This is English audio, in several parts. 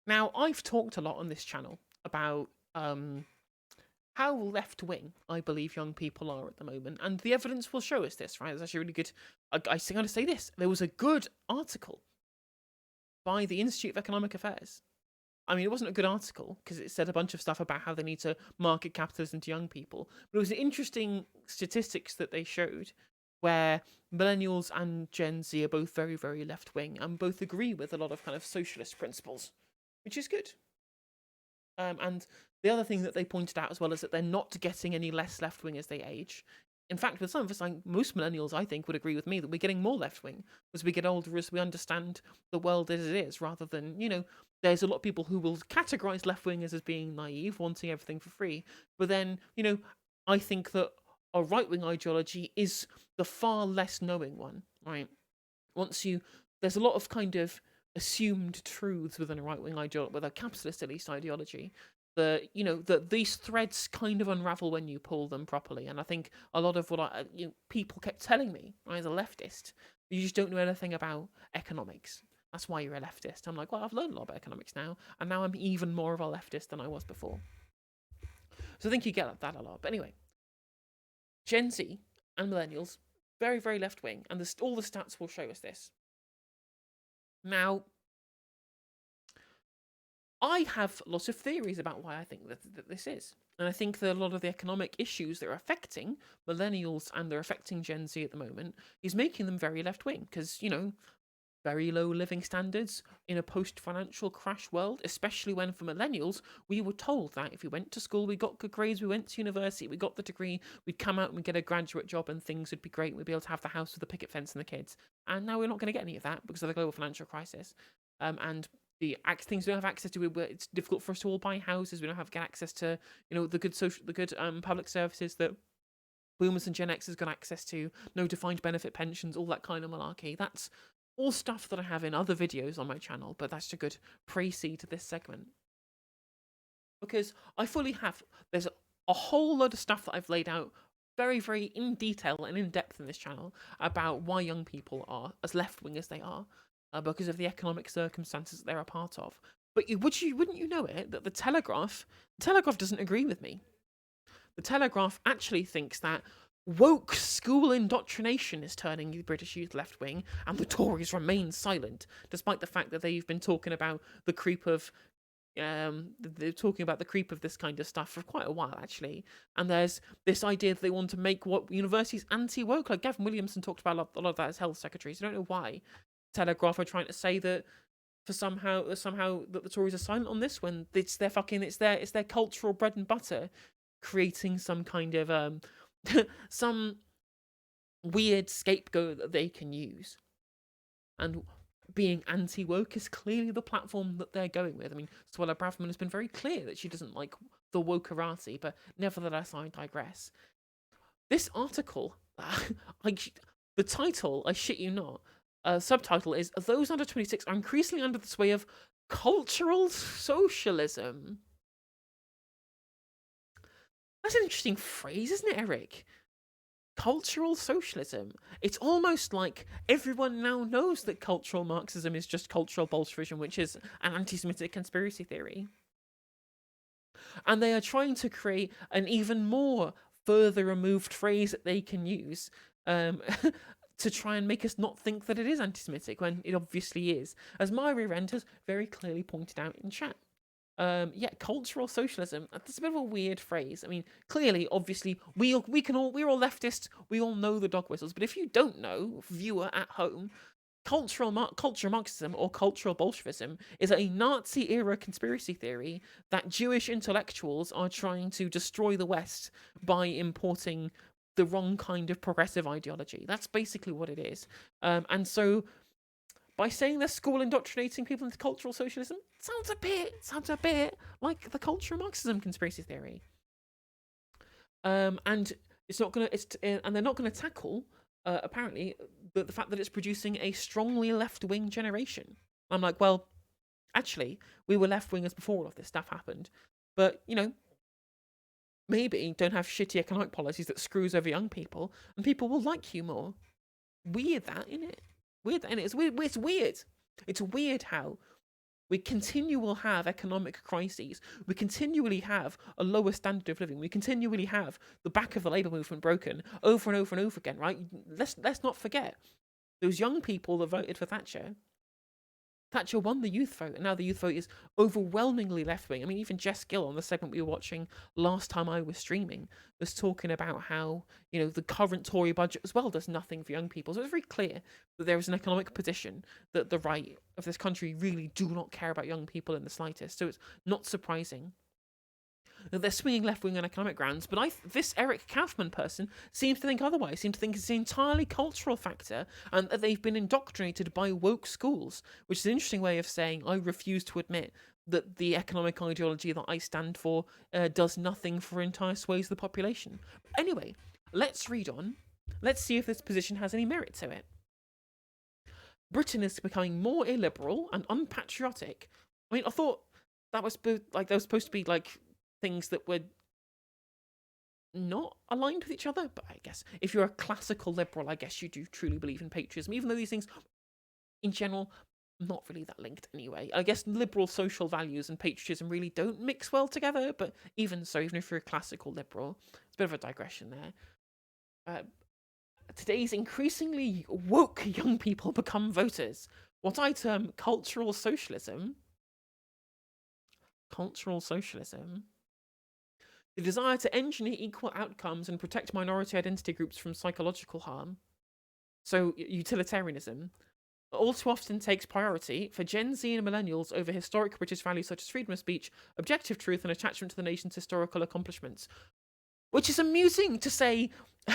Now, I've talked a lot on this channel about how left-wing I believe young people are at the moment, and the evidence will show us this, right? It's actually really good. I gotta say this. There was a good article by the Institute of Economic Affairs. I mean, it wasn't a good article because it said a bunch of stuff about how they need to market capitalism to young people. But it was interesting statistics that they showed where millennials and Gen Z are both very, very left wing and both agree with a lot of kind of socialist principles, which is good. And the other thing that they pointed out as well is that they're not getting any less left wing as they age. In fact, with some of us, like most millennials, I think, would agree with me that we're getting more left wing as we get older, as we understand the world as it is, rather than, there's a lot of people who will categorize left wingers as being naive, wanting everything for free. But then, I think that a right wing ideology is the far less knowing one, right? There's a lot of kind of assumed truths within a right wing ideology, with a capitalist at least ideology, that these threads kind of unravel when you pull them properly. And I think a lot of what people kept telling me, right, as a leftist, you just don't know anything about economics. That's why you're a leftist. I'm like, well, I've learned a lot about economics now, and now I'm even more of a leftist than I was before. So I think you get that a lot. But anyway, Gen Z and millennials, very, very left wing, and all the stats will show us this. Now, I have lots of theories about why I think that this is. And I think that a lot of the economic issues that are affecting millennials and they're affecting Gen Z at the moment is making them very left-wing. Because, very low living standards in a post-financial crash world, especially when for millennials, we were told that if we went to school, we got good grades, we went to university, we got the degree, we'd come out and we'd get a graduate job and things would be great, we'd be able to have the house with the picket fence and the kids. And now we're not going to get any of that because of the global financial crisis. And the things we don't have access to, it's difficult for us to all buy houses, we don't get access to, the good public services that boomers and Gen Xers got access to, no defined benefit pensions, all that kind of malarkey. That's all stuff that I have in other videos on my channel, but that's a good pre-seed to this segment. Because I fully have, there's a whole load of stuff that I've laid out very, very in detail and in depth in this channel about why young people are as left-wing as they are, because of the economic circumstances that they're a part of. But wouldn't you know it, that the Telegraph doesn't agree with me. The Telegraph actually thinks that woke school indoctrination is turning the British youth left wing, and the Tories remain silent, despite the fact that they've been talking about the creep of they're talking about the creep of this kind of stuff for quite a while, actually. And there's this idea that they want to make what universities anti-woke. Like Gavin Williamson talked about a lot of that as health secretary. So I don't know why Telegraph are trying to say that somehow that the Tories are silent on this when it's their cultural bread and butter, creating some kind of some weird scapegoat that they can use. And being anti-woke is clearly the platform that they're going with. I mean, Suella Braverman has been very clear that she doesn't like the wokerati, but nevertheless, I digress. This article, the title, I shit you not, subtitle is, "Those under 26 are increasingly under the sway of cultural socialism." That's an interesting phrase, isn't it, Eric? Cultural socialism. It's almost like everyone now knows that cultural Marxism is just cultural Bolshevism, which is an anti-Semitic conspiracy theory. And they are trying to create an even more further removed phrase that they can use to try and make us not think that it is anti-Semitic, when it obviously is, as Myri Rent has very clearly pointed out in chat. Cultural socialism. That's a bit of a weird phrase. I mean, clearly, obviously, we're all leftists. We all know the dog whistles. But if you don't know, viewer at home, cultural Marxism or cultural Bolshevism is a Nazi-era conspiracy theory that Jewish intellectuals are trying to destroy the West by importing the wrong kind of progressive ideology. That's basically what it is. And so, by saying they're school indoctrinating people into cultural socialism, sounds a bit like the cultural Marxism conspiracy theory. And they're not gonna tackle apparently the fact that it's producing a strongly left-wing generation. I'm like, well, actually, we were left-wingers before all of this stuff happened, but maybe don't have shitty economic policies that screws over young people, and people will like you more. Weird that, innit? It's weird. It's weird how We continually have economic crises. We continually have a lower standard of living. We continually have the back of the labour movement broken over and over and over again, right? Let's not forget those young people that voted for Thatcher. Thatcher won the youth vote, and now the youth vote is overwhelmingly left-wing. I mean, even Jess Gill on the segment we were watching last time I was streaming was talking about how, the current Tory budget as well does nothing for young people. So it's very clear that there is an economic position that the right of this country really do not care about young people in the slightest. So it's not surprising that they're swinging left-wing on economic grounds, but this Eric Kaufman person seems to think otherwise, seems to think it's an entirely cultural factor, and that they've been indoctrinated by woke schools, which is an interesting way of saying, I refuse to admit that the economic ideology that I stand for does nothing for entire swathes of the population. Anyway, let's read on. Let's see if this position has any merit to it. Britain is becoming more illiberal and unpatriotic. I mean, I thought that was supposed to be like things that were not aligned with each other, but I guess if you're a classical liberal, I guess you do truly believe in patriotism, even though these things in general not really that linked anyway. I guess liberal social values and patriotism really don't mix well together, but even so, even if you're a classical liberal, it's a bit of a digression there. Today's increasingly woke young people become voters. What I term cultural socialism, the desire to engineer equal outcomes and protect minority identity groups from psychological harm, so utilitarianism, all too often takes priority for Gen Z and millennials over historic British values such as freedom of speech, objective truth, and attachment to the nation's historical accomplishments. Which is amusing to say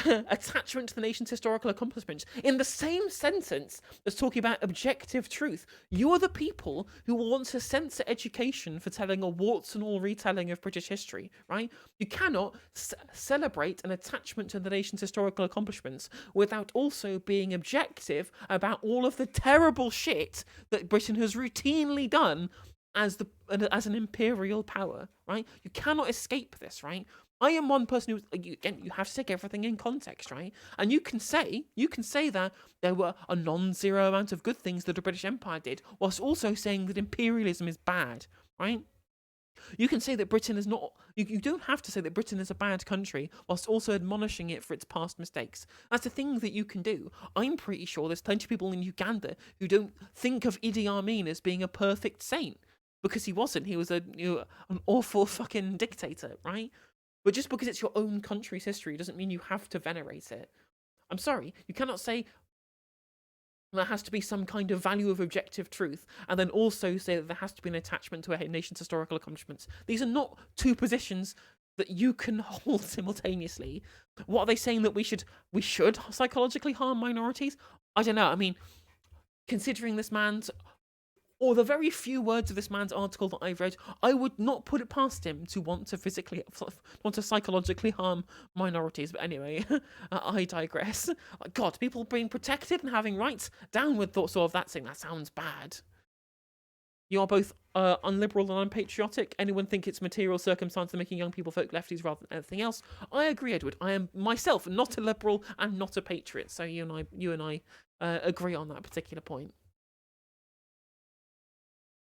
attachment to the nation's historical accomplishments in the same sentence as talking about objective truth. You are the people who want to censor education for telling a warts and all retelling of British history, right? You cannot celebrate an attachment to the nation's historical accomplishments without also being objective about all of the terrible shit that Britain has routinely done as an imperial power, right? You cannot escape this, right? I am one person who, again, you have to take everything in context, right? And you can say that there were a non-zero amount of good things that the British Empire did, whilst also saying that imperialism is bad, right? You can say that Britain is not, you don't have to say that Britain is a bad country, whilst also admonishing it for its past mistakes. That's a thing that you can do. I'm pretty sure there's plenty of people in Uganda who don't think of Idi Amin as being a perfect saint, because he wasn't. He was an awful fucking dictator, right? But just because it's your own country's history doesn't mean you have to venerate it. I'm sorry, you cannot say there has to be some kind of value of objective truth, and then also say that there has to be an attachment to a nation's historical accomplishments. These are not two positions that you can hold simultaneously. What are they saying, that we should psychologically harm minorities? I don't know. I mean, considering this man's, or the very few words of this man's article that I've read, I would not put it past him to want to psychologically harm minorities. But anyway, I digress. God, people being protected and having rights, down with thoughts of that thing. That sounds bad. You are both unliberal and unpatriotic. Anyone think it's material circumstance making young people vote lefties rather than anything else? I agree, Edward. I am myself not a liberal and not a patriot. So you and I agree on that particular point.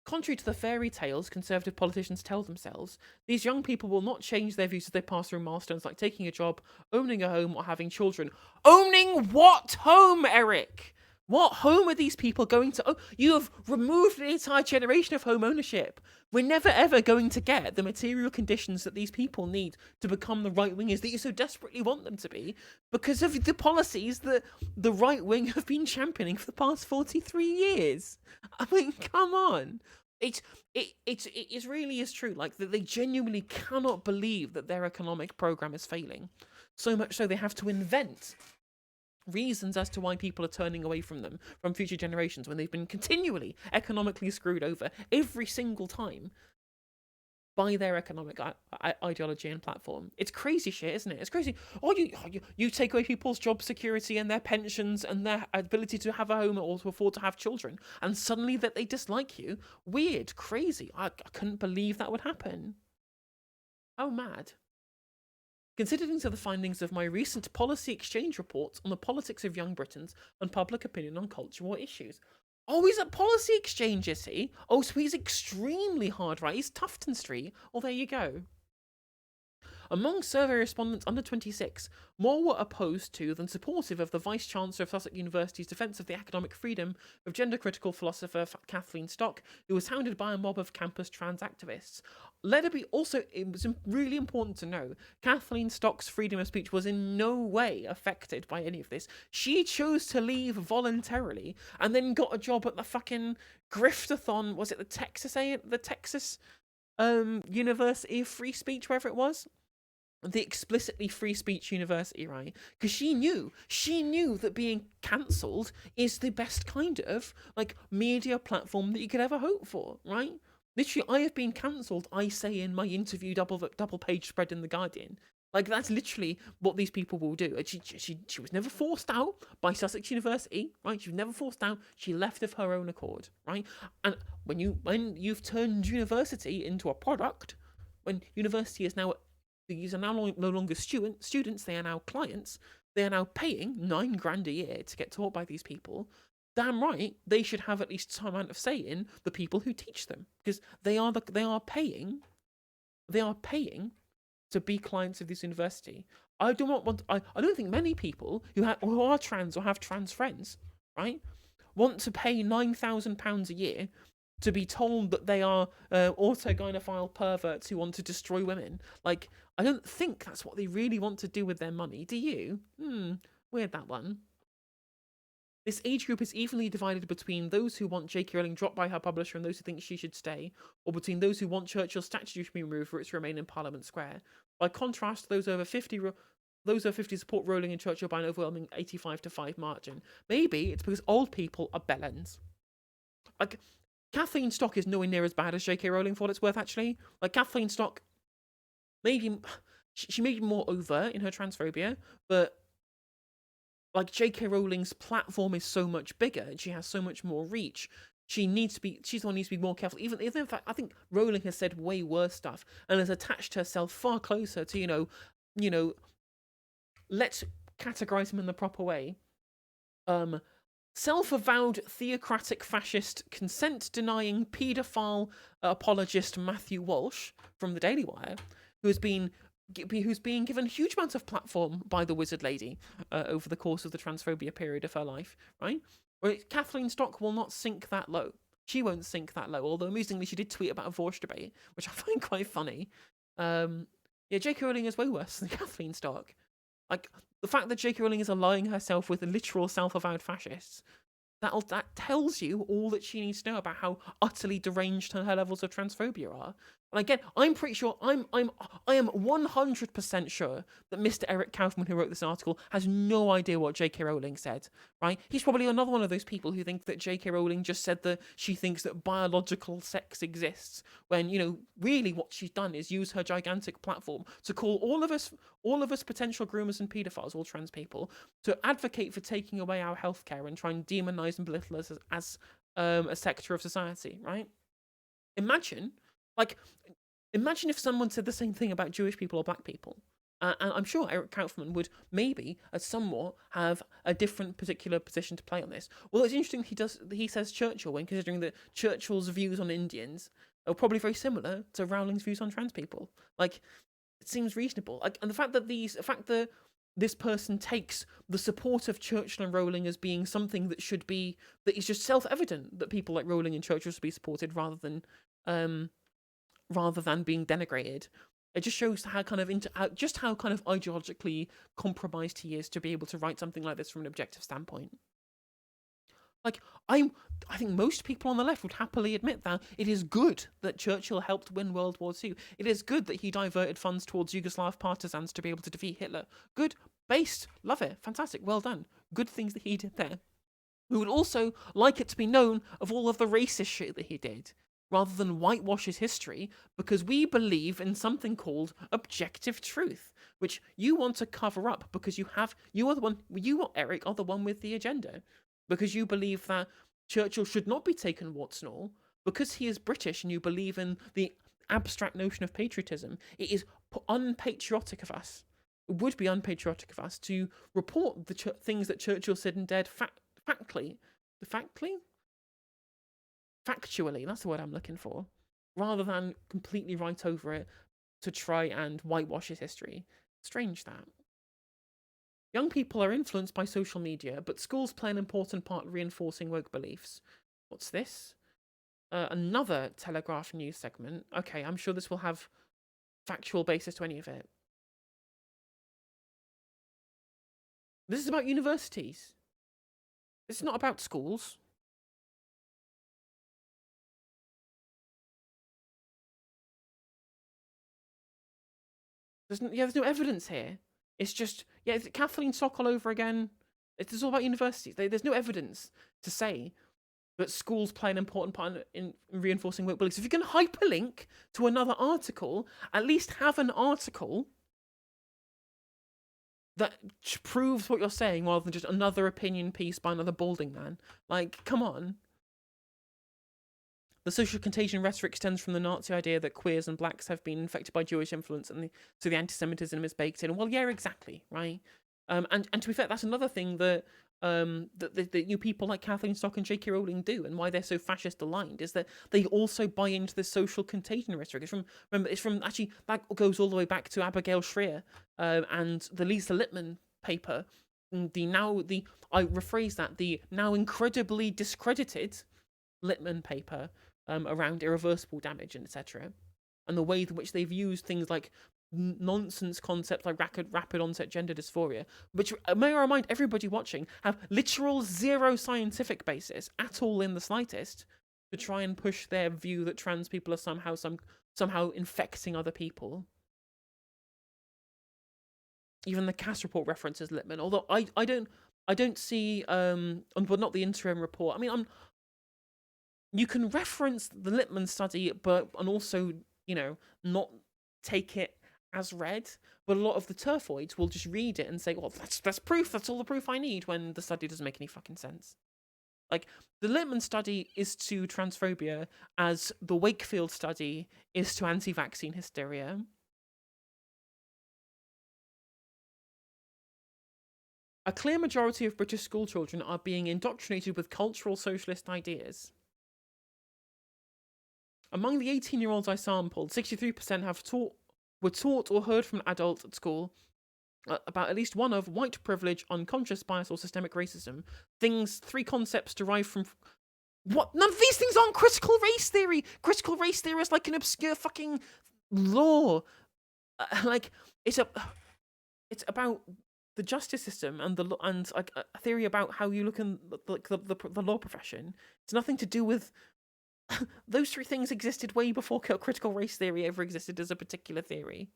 Contrary to the fairy tales conservative politicians tell themselves, these young people will not change their views as they pass through milestones like taking a job, owning a home, or having children. Owning what home, Eric? What home are these people going to own? You have removed an entire generation of home ownership. We're never ever going to get the material conditions that these people need to become the right wingers that you so desperately want them to be, because of the policies that the right wing have been championing for the past 43 years. I mean, come on. It really is true. Like, that they genuinely cannot believe that their economic program is failing. So much so they have to invent reasons as to why people are turning away from them, from future generations, when they've been continually economically screwed over every single time by their economic ideology and platform. It's crazy shit, isn't it? It's crazy. You take away people's job security and their pensions and their ability to have a home or to afford to have children, and suddenly that they dislike you. Weird, crazy. I couldn't believe that would happen. How mad. Considering the findings of my recent policy exchange report on the politics of young Britons and public opinion on cultural issues. Oh, he's at Policy Exchange, is he? Oh, so he's extremely hard, right? He's Tufton Street. Well, there you go. Among survey respondents under 26, more were opposed to than supportive of the Vice-Chancellor of Sussex University's defence of the academic freedom of gender-critical philosopher Kathleen Stock, who was hounded by a mob of campus trans activists. Let it be also, it was really important to know, Kathleen Stock's freedom of speech was in no way affected by any of this. She chose to leave voluntarily and then got a job at the fucking griftathon, was it the Texas University of Free Speech, wherever it was? The explicitly free speech university, right? Because she knew that being cancelled is the best kind of like media platform that you could ever hope for, right? Literally, I have been cancelled, I say in my interview double page spread in the Guardian. Like, that's literally what these people will do. And she was never forced out by Sussex University, right? She was never forced out. She left of her own accord, right? And when you've turned university into a product, when university is now, these are now no longer students, they are now clients. They are now paying £9,000 a year to get taught by these people. Damn right, they should have at least some amount of say in the people who teach them, because they are paying to be clients of this university. I don't think many people who are trans or have trans friends, right, want to pay £9,000 a year to be told that they are autogynephile perverts who want to destroy women. Like, I don't think that's what they really want to do with their money. Do you? Weird, that one. This age group is evenly divided between those who want J.K. Rowling dropped by her publisher and those who think she should stay, or between those who want Churchill's statue to be removed for it to remain in Parliament Square. By contrast, those over 50 support Rowling and Churchill by an overwhelming 85-5 margin. Maybe it's because old people are bellends. Like, Kathleen Stock is nowhere near as bad as J.K. Rowling, for what it's worth, actually. Like, Kathleen Stock, maybe she may be more overt in her transphobia, but like, J.K. Rowling's platform is so much bigger and she has so much more reach. She's the one who needs to be more careful. Even in fact, I think Rowling has said way worse stuff and has attached herself far closer to, let's categorize him in the proper way. Self-avowed theocratic fascist, consent-denying paedophile apologist Matthew Walsh from the Daily Wire, who's being given huge amounts of platform by the wizard lady over the course of the transphobia period of her life, right? Whereas Kathleen Stock will not sink that low. She won't sink that low, although amusingly she did tweet about a Vorsh debate, which I find quite funny. J.K. Rowling is way worse than Kathleen Stock. Like, the fact that J.K. Rowling is allying herself with literal self-avowed fascists, that tells you all that she needs to know about how utterly deranged her levels of transphobia are. And again, I'm pretty sure I am 100% sure that Mr. Eric Kaufman, who wrote this article, has no idea what J.K. Rowling said, right? He's probably another one of those people who think that J.K. Rowling just said that she thinks that biological sex exists, when, really what she's done is use her gigantic platform to call all of us potential groomers and paedophiles, all trans people, to advocate for taking away our healthcare and try and demonize and belittle us as a sector of society, right? Imagine if someone said the same thing about Jewish people or black people. And I'm sure Eric Kaufman would maybe, somewhat, have a different particular position to play on this. Well, it's interesting he says Churchill, when considering that Churchill's views on Indians are probably very similar to Rowling's views on trans people. Like, it seems reasonable. Like, and the fact that this person takes the support of Churchill and Rowling as being something that is just self-evident that people like Rowling and Churchill should be supported rather than being denigrated. It just shows how kind of ideologically compromised he is to be able to write something like this from an objective standpoint. Like, I think most people on the left would happily admit that it is good that Churchill helped win World War II. It is good that he diverted funds towards Yugoslav partisans to be able to defeat Hitler. Good, based, love it, fantastic, well done. Good things that he did there. We would also like it to be known of all of the racist shit that he did, rather than whitewash his history, because we believe in something called objective truth, which you want to cover up because you, Eric, are the one with the agenda. Because you believe that Churchill should not be taken what's and all, because he is British and you believe in the abstract notion of patriotism, it is unpatriotic of us. It would be unpatriotic of us to report the things that Churchill said and did factly. factually, that's the word I'm looking for, rather than completely write over it to try and whitewash his history. Strange that. Young people are influenced by social media, but schools play an important part in reinforcing woke beliefs. What's this? Another Telegraph news segment. Okay, I'm sure this will have factual basis to any of it. This is about universities. This is not about schools. There's no evidence here. It's just, it's Kathleen Stock all over again. It's all about universities. There's no evidence to say that schools play an important part in reinforcing woke beliefs. If you can hyperlink to another article, at least have an article that proves what you're saying rather than just another opinion piece by another balding man. Like, come on. The social contagion rhetoric stems from the Nazi idea that queers and blacks have been infected by Jewish influence, and so the anti-Semitism is baked in. Well, yeah, exactly, right? And to be fair, that's another thing that that you people like Kathleen Stock and J.K. Rowling do, and why they're so fascist aligned, is that they also buy into the social contagion rhetoric. It's from actually, that goes all the way back to Abigail Shrier and the Lisa Littman paper. I rephrase that, the now incredibly discredited Littman paper around irreversible damage and etc. And the way in which they've used things like nonsense concepts like rapid onset gender dysphoria, which, may I remind everybody watching, have literal zero scientific basis at all in the slightest, to try and push their view that trans people are somehow infecting other people. Even the Cass report references Littman, although I don't see but not the interim report. I mean, you can reference the Littman study, and also, not take it as read. But a lot of the turfoids will just read it and say, well, that's proof, that's all the proof I need, when the study doesn't make any fucking sense. Like, the Littman study is to transphobia as the Wakefield study is to anti-vaccine hysteria. A clear majority of British school children are being indoctrinated with cultural socialist ideas. Among the 18-year-olds I sampled, 63% were taught or heard from an adult at school about at least one of white privilege, unconscious bias, or systemic racism. Three concepts derived from... What? None of these things aren't critical race theory! Critical race theory is like an obscure fucking law. It's about the justice system and a theory about how you look in the law profession. It's nothing to do with... Those three things existed way before critical race theory ever existed as a particular theory.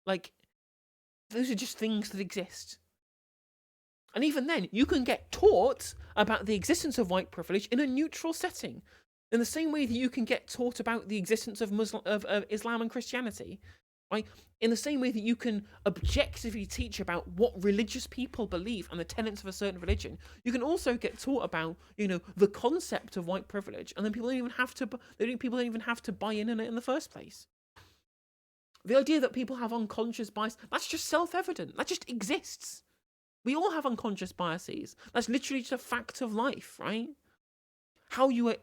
Like, those are just things that exist. And even then, you can get taught about the existence of white privilege in a neutral setting, in the same way that you can get taught about the existence of Islam and Christianity. Right? In the same way that you can objectively teach about what religious people believe and the tenets of a certain religion, you can also get taught about, the concept of white privilege, and then people don't even have to buy in it in the first place. The idea that people have unconscious bias, that's just self-evident. That just exists. We all have unconscious biases. That's literally just a fact of life, right? How you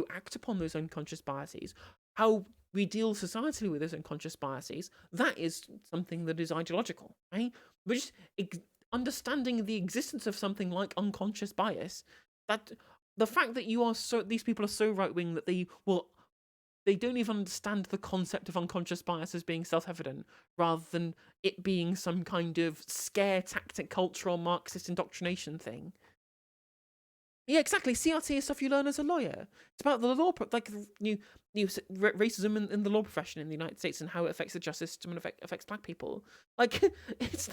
act upon those unconscious biases, how we deal societally with those unconscious biases, that is something that is ideological, right? But just understanding the existence of something like unconscious bias, that the fact that these people are so right-wing that they don't even understand the concept of unconscious bias as being self-evident, rather than it being some kind of scare tactic, cultural Marxist indoctrination thing. Yeah, exactly. CRT is stuff you learn as a lawyer. It's about the law, like racism in the law profession in the United States and how it affects the justice system and affects black people. Like, it's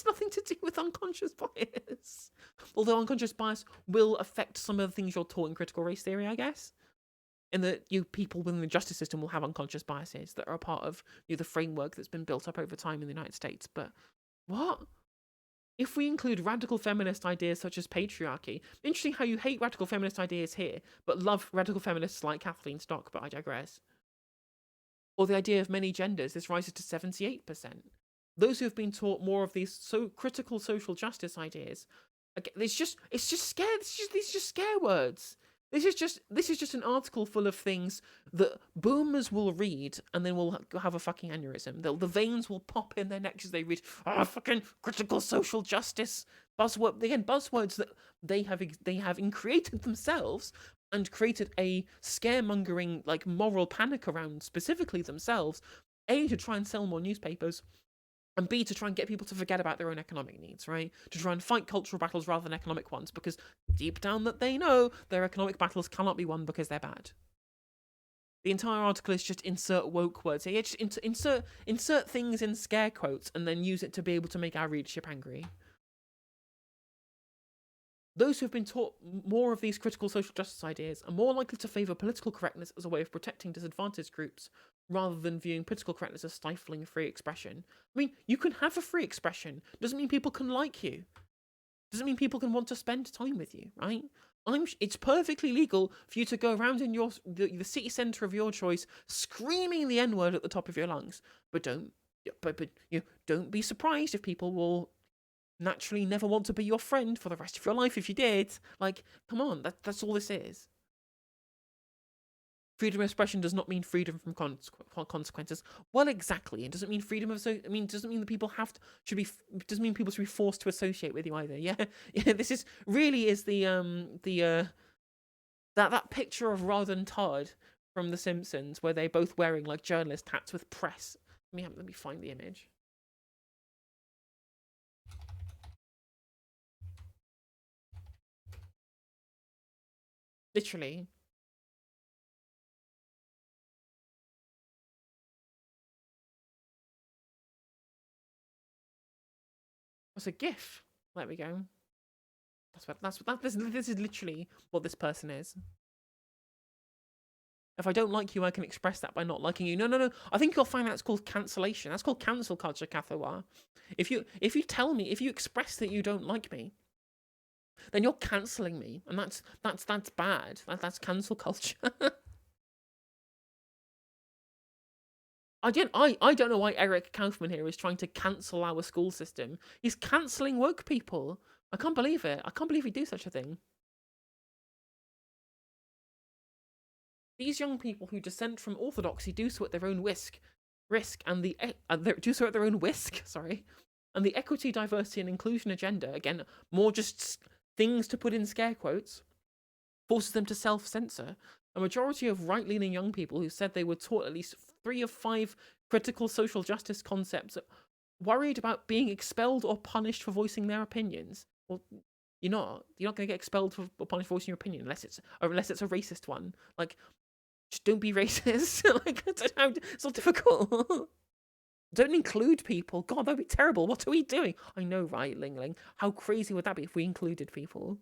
nothing to do with unconscious bias. Although unconscious bias will affect some of the things you're taught in critical race theory, I guess. And that people within the justice system will have unconscious biases that are a part of the framework that's been built up over time in the United States. But what? If we include radical feminist ideas such as patriarchy, interesting how you hate radical feminist ideas here, but love radical feminists like Kathleen Stock, but I digress. Or the idea of many genders, this rises to 78%. Those who have been taught more of these critical social justice ideas Okay, it's just scare. These are just scare words. This is just an article full of things that boomers will read and then will have a fucking aneurysm. The veins will pop in their necks as they read, fucking critical social justice buzzwords that they have created themselves and created a scaremongering like moral panic around specifically themselves. A, to try and sell more newspapers, and B, to try and get people to forget about their own economic needs, right? To try and fight cultural battles rather than economic ones, because deep down that they know their economic battles cannot be won because they're bad. The entire article is just insert woke words. Yeah, just insert things in scare quotes and then use it to be able to make our readership angry. Those who have been taught more of these critical social justice ideas are more likely to favour political correctness as a way of protecting disadvantaged groups, rather than viewing political correctness as stifling free expression. I mean, you can have a free expression. Doesn't mean people can like you. Doesn't mean people can want to spend time with you, right? It's perfectly legal for you to go around in the city centre of your choice, screaming the N-word at the top of your lungs. But don't be surprised if people will naturally never want to be your friend for the rest of your life if you did. Like, come on, that's all this is. Freedom of expression does not mean freedom from consequences. Well, exactly. It doesn't mean freedom of doesn't mean that people doesn't mean people should be forced to associate with you either. Yeah. This is really is that picture of Rod and Todd from The Simpsons where they're both wearing like journalist hats with press. Let me find the image. Literally. It's a GIF. There we go. This is literally what this person is. If I don't like you, I can express that by not liking you. No. I think you'll find that's called cancellation. That's called cancel culture, Kathawa. If you express that you don't like me, then you're cancelling me, and that's bad. That's cancel culture. I don't know why Eric Kaufman here is trying to cancel our school system. He's cancelling woke people. I can't believe it. I can't believe he'd do such a thing. These young people who dissent from orthodoxy do so at their own risk, and do so at their own whisk. Sorry, and the equity, diversity, and inclusion agenda, again, more just things to put in scare quotes, forces them to self-censor. A majority of right-leaning young people who said they were taught at least 3 of 5 critical social justice concepts worried about being expelled or punished for voicing their opinions. Well, you're not going to get expelled or punished for voicing your opinion unless it's a racist one. Like, just don't be racist. Like, it's not difficult. Don't include people. God, that'd be terrible. What are we doing? I know, right, Ling Ling? How crazy would that be if we included people?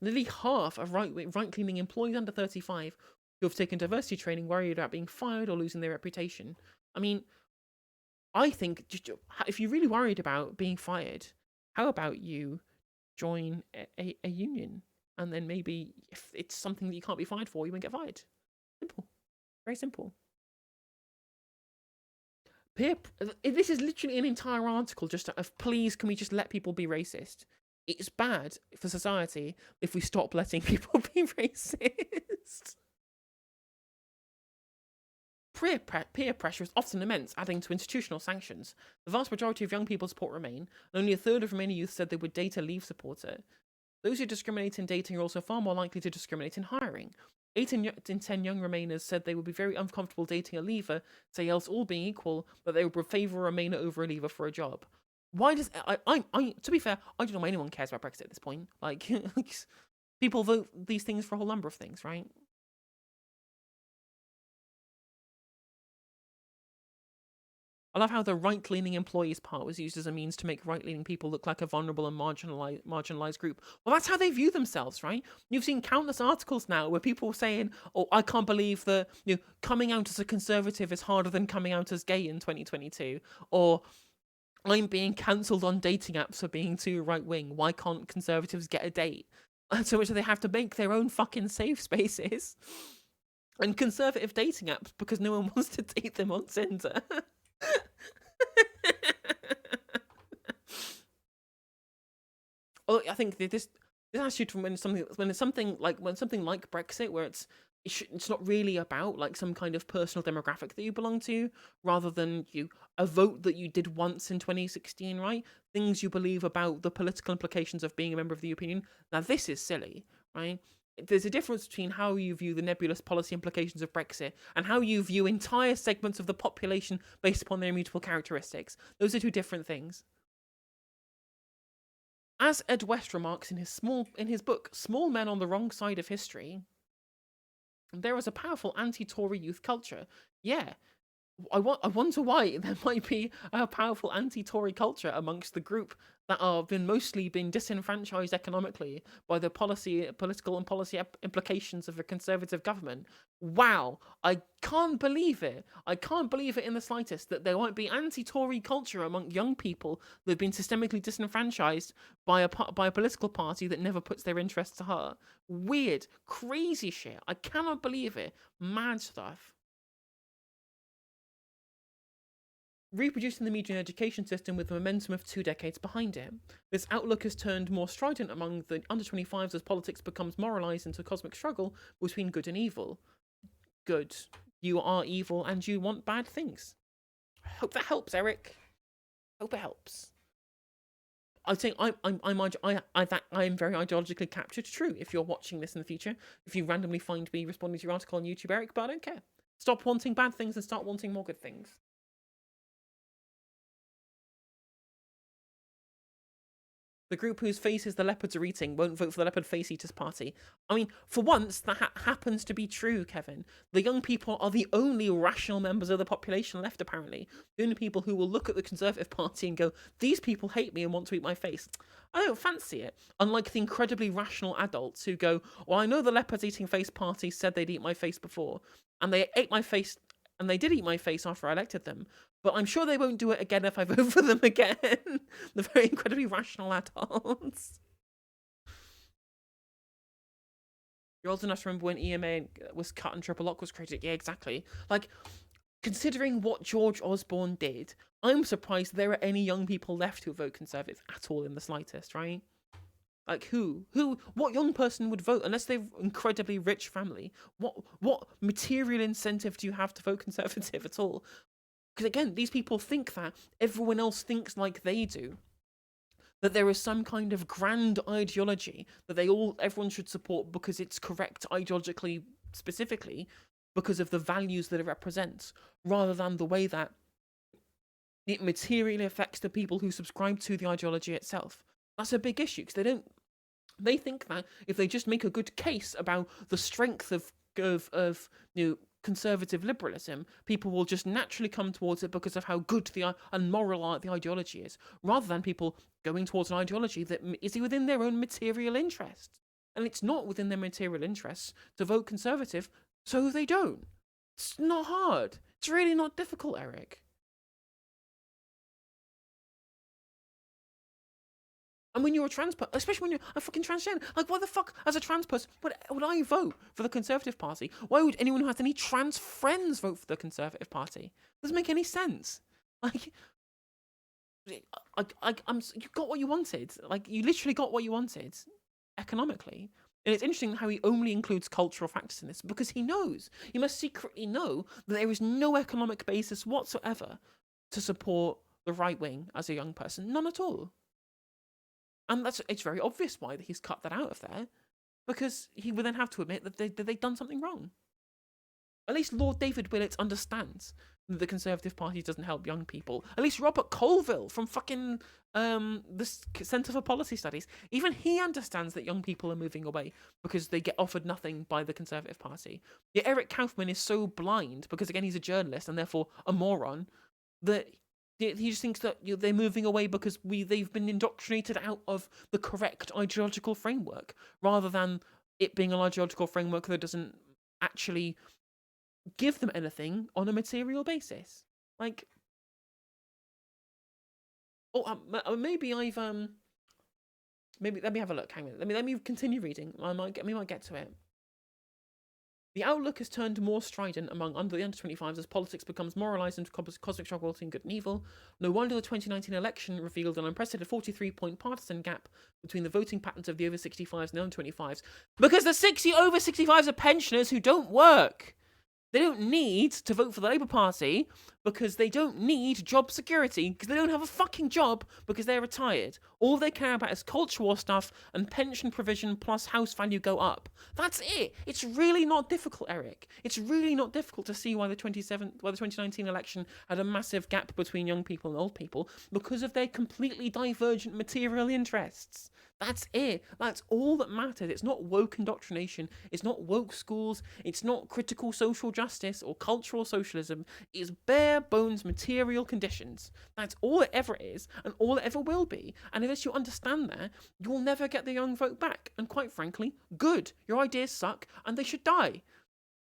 Nearly half of right-leaning employees under 35 who have taken diversity training worry about being fired or losing their reputation. I mean, I think if you're really worried about being fired, how about you join a union? And then maybe if it's something that you can't be fired for, you won't get fired. Simple. Very simple. This is literally an entire article just of please can we just let people be racist. It's bad for society if we stop letting people be racist. Peer pressure is often immense, adding to institutional sanctions. The vast majority of young people support Remain, and only a third of Remainer youth said they would date a Leave supporter. Those who discriminate in dating are also far more likely to discriminate in hiring. 8 in 10 young Remainers said they would be very uncomfortable dating a Leaver, say else all being equal, but they would favour a Remainer over a Leaver for a job. Why does to be fair, I don't know why anyone cares about Brexit at this point. Like, people vote these things for a whole number of things, right? I love how the right-leaning employees part was used as a means to make right-leaning people look like a vulnerable and marginalized group. Well, that's how they view themselves, right? You've seen countless articles now where people are saying, "Oh, I can't believe that coming out as a conservative is harder than coming out as gay in 2022," or "I'm being cancelled on dating apps for being too right-wing. Why can't conservatives get a date?" So much that they have to make their own fucking safe spaces and conservative dating apps because no one wants to date them on Tinder. Oh, I think this attitude from when it's something like Brexit, where it's not really about like some kind of personal demographic that you belong to, rather than a vote that you did once in 2016, right? Things you believe about the political implications of being a member of the European Union. Now this is silly, right? There's a difference between how you view the nebulous policy implications of Brexit and how you view entire segments of the population based upon their immutable characteristics. Those are two different things. As Ed West remarks in his book Small Men on the Wrong Side of History, there is a powerful anti-Tory youth culture. Yeah, I wonder why there might be a powerful anti-Tory culture amongst the group that have mostly been disenfranchised economically by the political and policy implications of a conservative government. Wow, I can't believe it. I can't believe it in the slightest that there might be anti-Tory culture among young people that have been systemically disenfranchised by a political party that never puts their interests to heart. Weird, crazy shit. I cannot believe it. Mad stuff. Reproducing the media and education system with the momentum of 2 decades behind it. This outlook has turned more strident among the under-25s as politics becomes moralised into a cosmic struggle between good and evil. Good. You are evil and you want bad things. Hope that helps, Eric. Hope it helps. I think I'm very ideologically captured. True. If you're watching this in the future, if you randomly find me responding to your article on YouTube, Eric, but I don't care. Stop wanting bad things and start wanting more good things. The group whose faces the leopards are eating won't vote for the leopard face eaters party. I mean, for once, that happens to be true, Kevin. The young people are the only rational members of the population left, apparently. The only people who will look at the Conservative Party and go, these people hate me and want to eat my face. I don't fancy it. Unlike the incredibly rational adults who go, well, I know the leopards eating face party said they'd eat my face before, and they ate my face, and they did eat my face after I elected them, but I'm sure they won't do it again if I vote for them again. The very incredibly rational adults. You're old enough to remember when EMA was cut and Triple Lock was created. Yeah, exactly. Like, considering what George Osborne did, I'm surprised there are any young people left who vote Conservative at all in the slightest, right? Like what young person would vote unless they're incredibly rich family? What material incentive do you have to vote Conservative at all? Because again, these people think that everyone else thinks like they do. That there is some kind of grand ideology that everyone should support because it's correct ideologically, specifically because of the values that it represents, rather than the way that it materially affects the people who subscribe to the ideology itself. That's a big issue because they think that if they just make a good case about the strength of conservative liberalism, people will just naturally come towards it because of how good and moral the ideology is, rather than people going towards an ideology that is within their own material interests. And it's not within their material interests to vote Conservative, so they don't. It's not hard. It's really not difficult, Eric. And when you're a trans person, especially when you're a fucking transgender, like, why the fuck, as a trans person, would I vote for the Conservative Party? Why would anyone who has any trans friends vote for the Conservative Party? Doesn't make any sense. Like, you got what you wanted. Like, you literally got what you wanted, economically. And it's interesting how he only includes cultural factors in this, because he knows, he must secretly know that there is no economic basis whatsoever to support the right wing as a young person. None at all. And it's very obvious why he's cut that out of there, because he would then have to admit that they've done something wrong. At least Lord David Willett understands that the Conservative Party doesn't help young people. At least Robert Colville from fucking the Centre for Policy Studies, even he understands that young people are moving away because they get offered nothing by the Conservative Party. Yet Eric Kaufman is so blind, because again he's a journalist and therefore a moron, that he just thinks that they're moving away because they've been indoctrinated out of the correct ideological framework, rather than it being an ideological framework that doesn't actually give them anything on a material basis. Like, maybe I've maybe let me have a look. Hang on, let me continue reading. We might get to it. The outlook has turned more strident among the under-25s as politics becomes moralised into cosmic struggle between good and evil. No wonder the 2019 election revealed an unprecedented 43-point partisan gap between the voting patterns of the over 65s and the under 25s. Because the over 65s are pensioners who don't work. They don't need to vote for the Labour Party because they don't need job security because they don't have a fucking job because they're retired. All they care about is culture war stuff and pension provision plus house value go up. That's it. It's really not difficult, Eric. It's really not difficult to see why the 2019 election had a massive gap between young people and old people because of their completely divergent material interests. That's it. That's all that matters. It's not woke indoctrination. It's not woke schools. It's not critical social justice or cultural socialism. It's bare bones material conditions. That's all it ever is and all it ever will be. And unless you understand that, you will never get the young vote back. And quite frankly, good. Your ideas suck and they should die.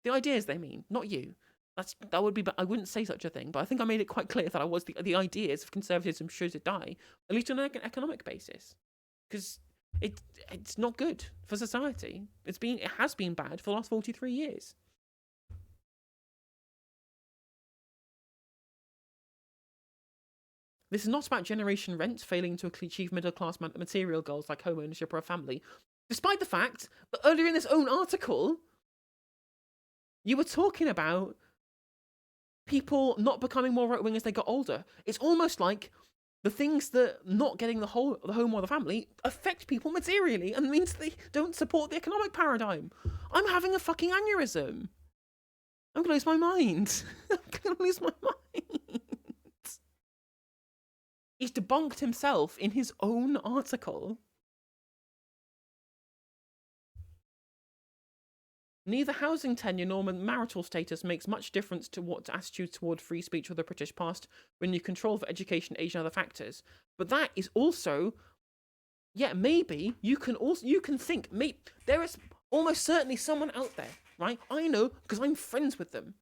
The ideas they mean, not you. That would be. I wouldn't say such a thing, but I think I made it quite clear that I was the ideas of conservatism should die, at least on an economic basis. Because it's not good for society. It has been bad for the last 43 years. This is not about generation rent failing to achieve middle-class material goals like home ownership or a family, despite the fact that earlier in this own article, you were talking about people not becoming more right-wing as they got older. It's almost like the things that not getting the home or the family affect people materially and means they don't support the economic paradigm. I'm having a fucking aneurysm. I'm gonna lose my mind. I'm gonna lose my mind. He's debunked himself in his own article. Neither housing tenure nor marital status makes much difference to what attitude toward free speech or the British past when you control for education, age, and other factors. But that is also, maybe you can think, maybe there is almost certainly someone out there, right? I know because I'm friends with them.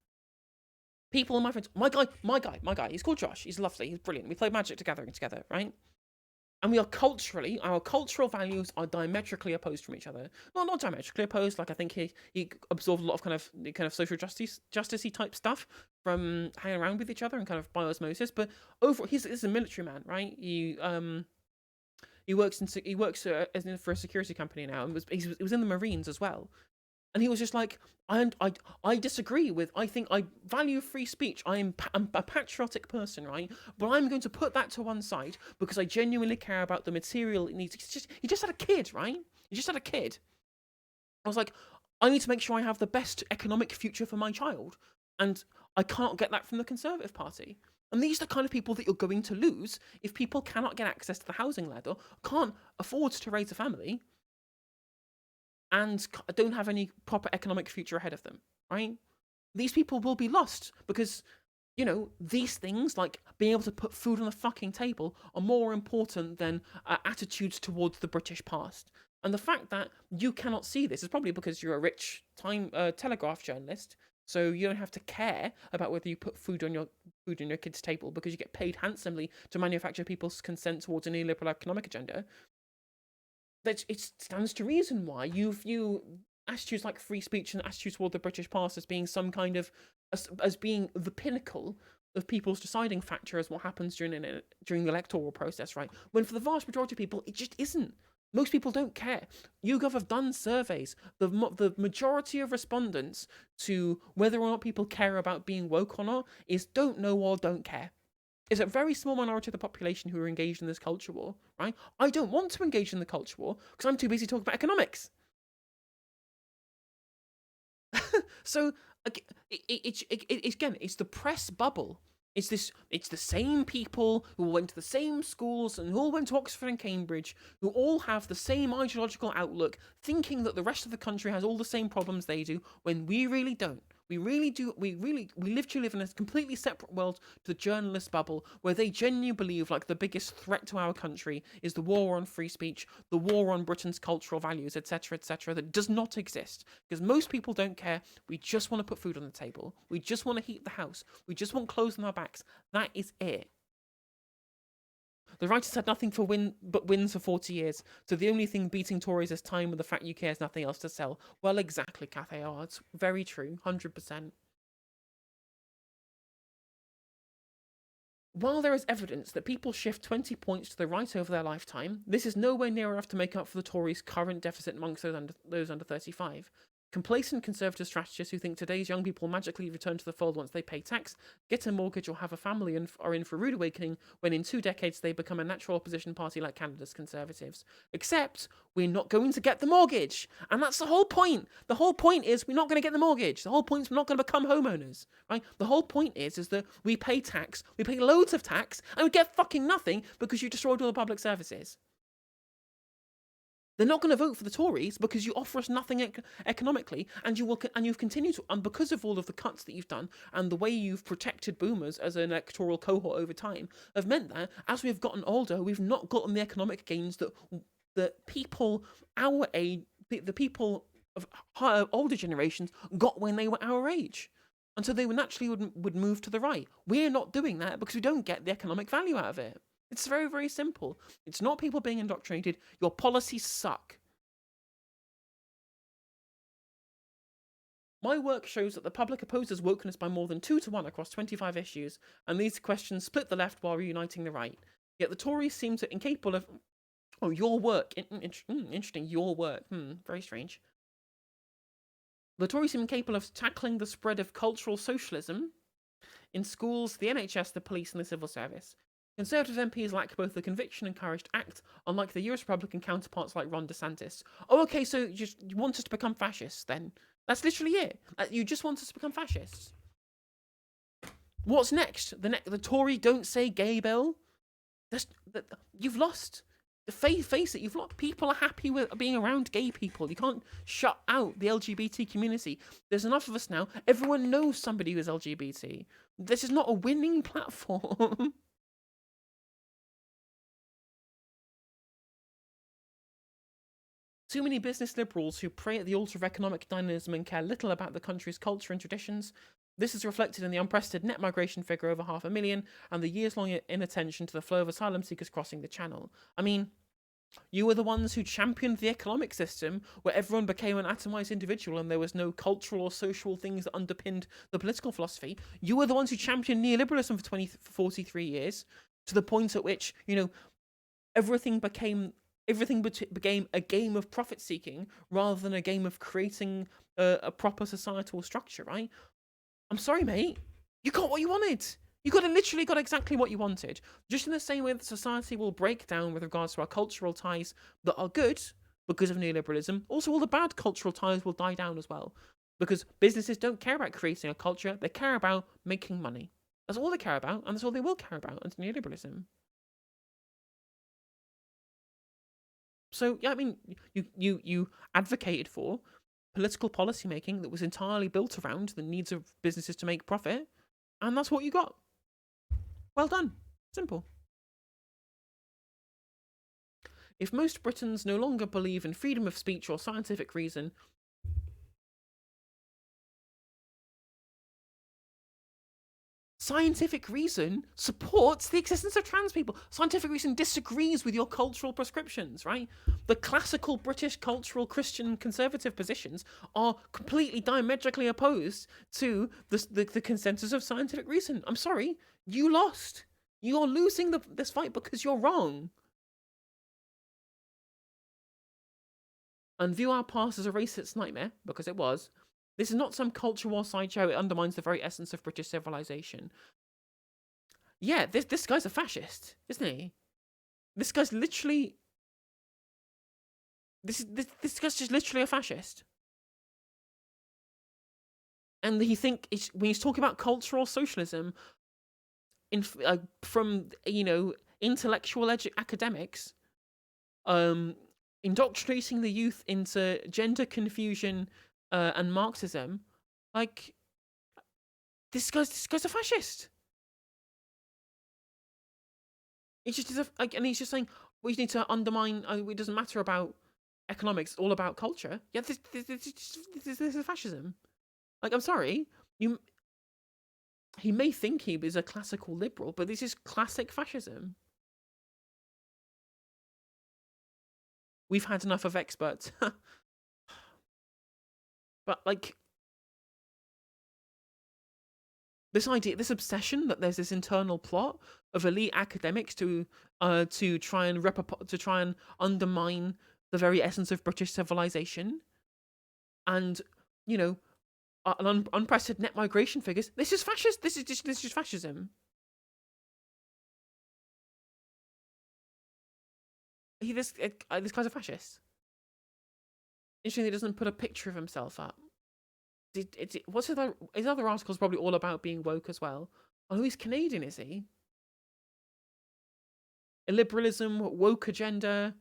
People are my friends. My guy. He's called Josh. He's lovely. He's brilliant. We play Magic together, right? And our cultural values are diametrically opposed from each other. Not diametrically opposed. Like I think he absorbed a lot of kind of social justicey type stuff from hanging around with each other and kind of by osmosis. But overall, he's a military man, right? He works for a security company now, and he was in the Marines as well. And he was just like, I disagree with, I think I value free speech. I'm a patriotic person, right? But I'm going to put that to one side because I genuinely care about the material it needs. He just had a kid, right? He just had a kid. I was like, I need to make sure I have the best economic future for my child. And I can't get that from the Conservative Party. And these are the kind of people that you're going to lose if people cannot get access to the housing ladder, can't afford to raise a family, and don't have any proper economic future ahead of them, right? These people will be lost because, these things like being able to put food on the fucking table are more important than attitudes towards the British past. And the fact that you cannot see this is probably because you're a rich Telegraph journalist, so you don't have to care about whether you put food on your kid's table because you get paid handsomely to manufacture people's consent towards a neoliberal economic agenda. That it stands to reason why you view attitudes like free speech and attitudes toward the British past as being some kind of as being the pinnacle of people's deciding factor as what happens during the electoral process, right? When for the vast majority of people, it just isn't. Most people don't care. YouGov have done surveys. The majority of respondents to whether or not people care about being woke or not is don't know or don't care. It's a very small minority of the population who are engaged in this culture war, right? I don't want to engage in the culture war because I'm too busy talking about economics. So it's the press bubble. It's the same people who went to the same schools and who all went to Oxford and Cambridge, who all have the same ideological outlook, thinking that the rest of the country has all the same problems they do, when we really don't. We literally live in a completely separate world to the journalist bubble, where they genuinely believe like the biggest threat to our country is the war on free speech, the war on Britain's cultural values, etc., that does not exist. Because most people don't care. We just want to put food on the table. We just want to heat the house. We just want clothes on our backs. That is it. The right has had nothing but wins for 40 years, so the only thing beating Tories is time, with the fact UK has nothing else to sell. Well, exactly, Cathay Arts. Very true, 100%. While there is evidence that people shift 20 points to the right over their lifetime, this is nowhere near enough to make up for the Tories' current deficit amongst those under 35. Complacent Conservative strategists who think today's young people magically return to the fold once they pay tax, get a mortgage, or have a family and are in for a rude awakening when in 2 decades they become a natural opposition party like Canada's Conservatives. Except we're not going to get the mortgage. And that's the whole point. The whole point is we're not going to get the mortgage. The whole point is we're not going to become homeowners. Right? The whole point is that we pay tax, we pay loads of tax, and we get fucking nothing because you destroyed all the public services. They're not going to vote for the Tories because you offer us nothing economically, and you've continued to, and because of all of the cuts that you've done and the way you've protected boomers as an electoral cohort over time, have meant that as we've gotten older, we've not gotten the economic gains that people our age, the people of higher, older generations got when they were our age, and so they would naturally would move to the right. We're not doing that because we don't get the economic value out of it. It's very, very simple. It's not people being indoctrinated. Your policies suck. My work shows that the public opposes wokeness by more than 2 to 1 across 25 issues, and these questions split the left while reuniting the right. Yet the Tories seem to incapable of... Oh, your work. Interesting, your work. Very strange. The Tories seem incapable of tackling the spread of cultural socialism in schools, the NHS, the police, and the civil service. Conservative MPs lack both the conviction and courage to act, unlike their US Republican counterparts like Ron DeSantis. Oh, okay, so you want us to become fascists, then? That's literally it. You just want us to become fascists. What's next? The Tory Don't Say Gay bill? You've lost. Face it, you've lost. People are happy with being around gay people. You can't shut out the LGBT community. There's enough of us now. Everyone knows somebody who's LGBT. This is not a winning platform. Too many business liberals who pray at the altar of economic dynamism and care little about the country's culture and traditions. This is reflected in the unprecedented net migration figure over 500,000 and the years-long inattention to the flow of asylum seekers crossing the channel. I mean, you were the ones who championed the economic system where everyone became an atomized individual and there was no cultural or social things that underpinned the political philosophy. You were the ones who championed neoliberalism for 43 years, to the point at which, everything became a game of profit seeking rather than a game of creating a proper societal structure, right? I'm sorry, mate. You got what you wanted. You literally got exactly what you wanted. Just in the same way that society will break down with regards to our cultural ties that are good because of neoliberalism, also all the bad cultural ties will die down as well. Because businesses don't care about creating a culture, they care about making money. That's all they care about, and that's all they will care about under neoliberalism. So, yeah, I mean, you advocated for political policy making that was entirely built around the needs of businesses to make profit, and that's what you got. Well done. Simple. If most Britons no longer believe in freedom of speech or scientific reason, scientific reason supports the existence of trans people. Scientific reason disagrees with your cultural prescriptions, right? The classical British cultural Christian conservative positions are completely diametrically opposed to the consensus of scientific reason. I'm sorry, you lost. You're losing this fight because you're wrong. And view our past as a racist nightmare, because it was. This is not some culture war sideshow. It undermines the very essence of British civilization. Yeah, this guy's a fascist, isn't he? This guy's literally... This guy's just literally a fascist. And when he's talking about cultural socialism, from intellectual academics, indoctrinating the youth into gender confusion and Marxism, like this guy's a fascist. He's just and he's just saying we need to undermine. It doesn't matter about economics; it's all about culture. Yeah, this is fascism. Like, I'm sorry, he may think he is a classical liberal, but this is classic fascism. we've had enough of experts. But like this idea, this obsession that there's this internal plot of elite academics to try and undermine the very essence of British civilization, and you know, unprecedented net migration figures. This is fascist. This is just fascism. This guy's a fascist. Interesting, he doesn't put a picture of himself up. What's his other article's probably all about being woke as well. Oh, he's Canadian, is he? Illiberalism, woke agenda,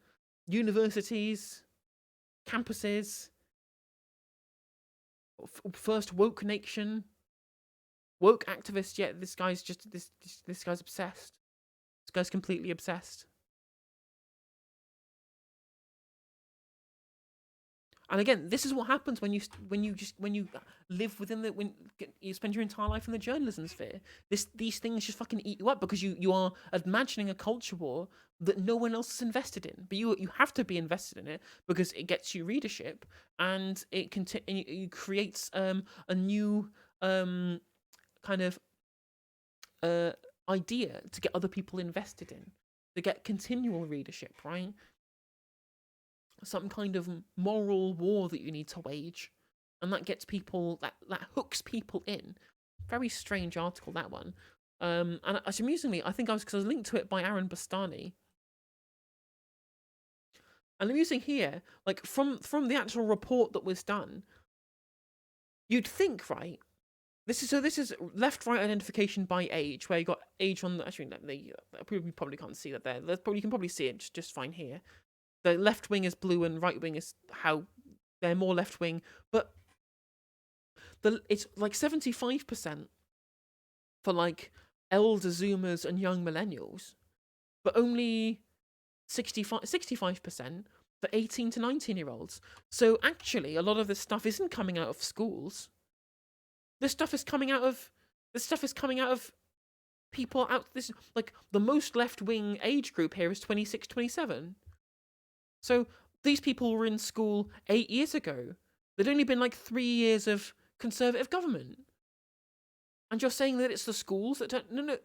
universities, campuses, first woke nation, woke activist. Yeah, this guy's just this guy's obsessed. This guy's completely obsessed. And again, this is what happens when you live within when you spend your entire life in the journalism sphere. These things just fucking eat you up because you are imagining a culture war that no one else is invested in, but you have to be invested in it because it gets you readership, and it creates a new kind of idea to get other people invested in, to get continual readership, right? Some kind of moral war that you need to wage, and that gets people, that hooks people in. Very strange article, that one. And amusingly, I think because I was linked to it by Aaron Bastani. And I'm using here, like from the actual report that was done, you'd think, right? This is left-right identification by age, where you got age on the, actually you probably can't see that there. You can probably see it just fine here. The left wing is blue and right wing is how they're more left wing, but it's like 75% for like elder Zoomers and young millennials, but only 65% for 18 to 19-year-olds. So actually, a lot of this stuff isn't coming out of schools. This stuff is coming out of people out. This, like, the most left wing age group here is 26, 27. So these people were in school 8 years ago. There'd only been like 3 years of Conservative government. And you're saying that it's the schools that don't... No,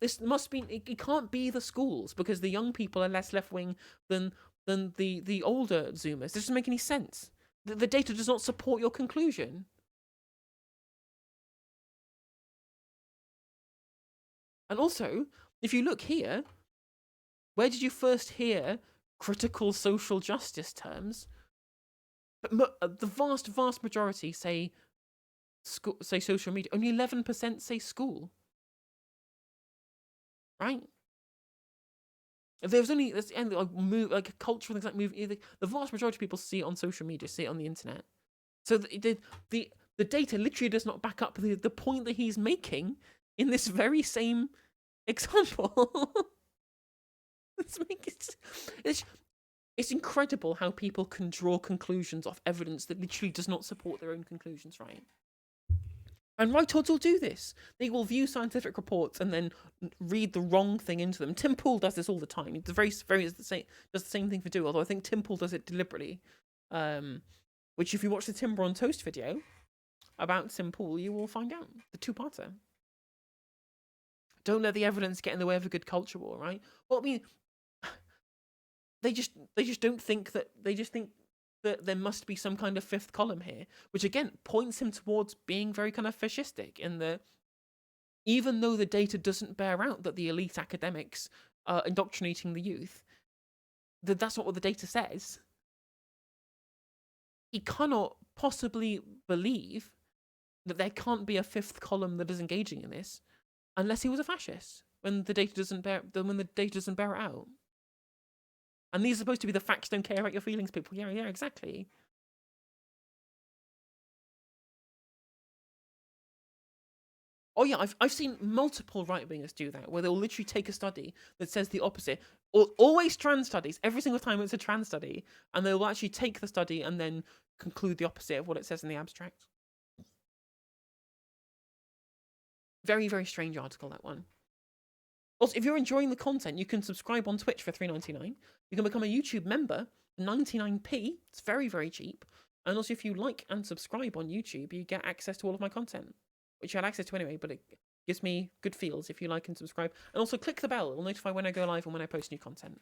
this must be... It can't be the schools, because the young people are less left-wing than the older Zoomers. This doesn't make any sense. The data does not support your conclusion. And also, if you look here, where did you first hear critical social justice terms? But the vast majority say social media. Only 11% say school. Right? There's only like cultural things like movie. The vast majority of people see it on social media, see it on the internet. So the data literally does not back up the point that he's making in this very same example. It's incredible how people can draw conclusions off evidence that literally does not support their own conclusions, right? And writers will do this. They will view scientific reports and then read the wrong thing into them. Tim Pool does this all the time. He does the same thing for Do, although I think Tim Pool does it deliberately. Which, if you watch the Timber on Toast video about Tim Pool, you will find out. The two-parter. Don't let the evidence get in the way of a good culture war, right? Well, I mean, they just don't think that. They just think that there must be some kind of fifth column here, which again points him towards being very kind of fascistic in the, even though the data doesn't bear out that the elite academics are indoctrinating the youth, that's not what the data says. He cannot possibly believe that there can't be a fifth column that is engaging in this unless he was a fascist, when the data doesn't bear it out. And these are supposed to be the facts, don't care about your feelings, people. Yeah, exactly. Oh yeah, I've seen multiple right-wingers do that, where they'll literally take a study that says the opposite. Always trans studies, every single time it's a trans study, and they'll actually take the study and then conclude the opposite of what it says in the abstract. Very, very strange article, that one. Also, if you're enjoying the content, you can subscribe on Twitch for $3.99. You can become a YouTube member for 99p. It's very, very cheap. And also, if you like and subscribe on YouTube, you get access to all of my content, which you had access to anyway, but it gives me good feels if you like and subscribe. And also, click the bell. It will notify when I go live and when I post new content.